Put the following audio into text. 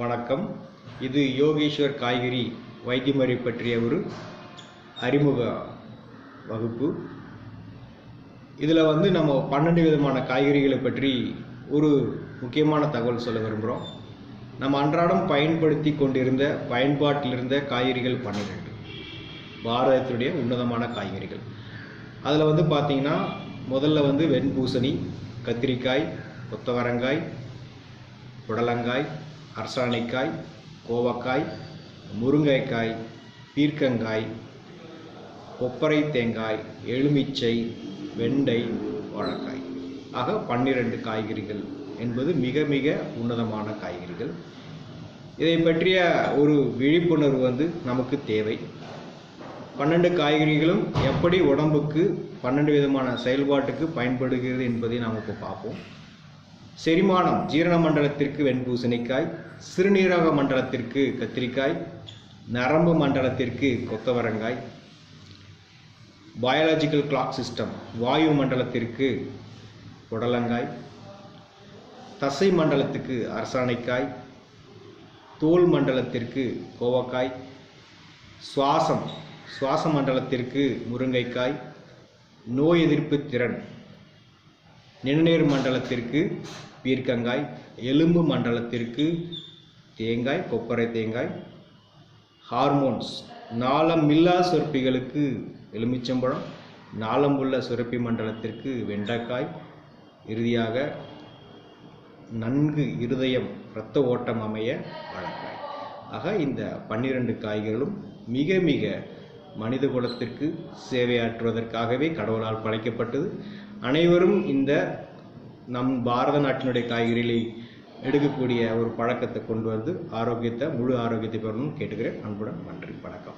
வணக்கம். இது யோகேஸ்வர் காய்கறி வைத்தியமுறை பற்றிய ஒரு அறிமுக வகுப்பு. இதில் நம்ம 12 விதமான காய்கறிகளை பற்றி ஒரு முக்கியமான தகவல் சொல்ல விரும்புகிறோம். நம்ம அன்றாடம் பயன்படுத்தி கொண்டிருந்த பயன்பாட்டில் இருந்த காய்கறிகள் 12 பாரதத்துடைய உன்னதமான காய்கறிகள். அதில் பார்த்தீங்கன்னா முதல்ல வெண்பூசணி, கத்திரிக்காய், கொத்தவரங்காய், புடலங்காய், அரசாணிக்காய், கோவக்காய், முருங்கைக்காய், பீர்க்கங்காய், கொப்பரை தேங்காய், எலுமிச்சை, வெண்டை, வாழைக்காய் ஆக 12 காய்கறிகள் என்பது மிக மிக உன்னதமான காய்கறிகள். இதை பற்றிய ஒரு விழிப்புணர்வு நமக்கு தேவை. 12 காய்கறிகளும் எப்படி உடம்புக்கு 12 விதமான செயல்பாட்டுக்கு பயன்படுகிறது என்பதை நாம் இப்போ பார்ப்போம். செரிமானம், ஜீரண மண்டலத்திற்கு வெண்பூசணிக்காய், சிறுநீரக மண்டலத்திற்கு கத்திரிக்காய், நரம்பு மண்டலத்திற்கு கொத்தவரங்காய், பயாலஜிக்கல் கிளாக் சிஸ்டம் வாயு மண்டலத்திற்கு புடலங்காய், தசை மண்டலத்துக்கு அரசாணிக்காய், தோல் மண்டலத்திற்கு கோவக்காய், சுவாச மண்டலத்திற்கு முருங்கைக்காய், நோய் எதிர்ப்பு திறன் நிணநீர் மண்டலத்திற்கு பீர்க்கங்காய், எலும்பு மண்டலத்திற்கு தேங்காய், கொப்பரை தேங்காய், ஹார்மோன்ஸ் நாளமில்லா சுரப்பிகளுக்கு எலுமிச்சம்பழம், நாளமுள்ள சுரப்பி மண்டலத்திற்கு வெண்டைக்காய், இறுதியாக நன்கு இருதயம் இரத்த ஓட்டம் அமைய வாழைக்காய் ஆக இந்த 12 காய்களும் மிக மிக மனித குலத்திற்கு சேவையாற்றுவதற்காகவே கடவுளால் படைக்கப்பட்டது. அனைவரும் இந்த நம் பாரத நாட்டினுடைய காய்கறிகளை எடுக்கக்கூடிய ஒரு பழக்கத்தை கொண்டு வந்து முழு ஆரோக்கியத்தை பெறணும்னு கேட்டுக்கிறேன். அன்புடன் நன்றி, வணக்கம்.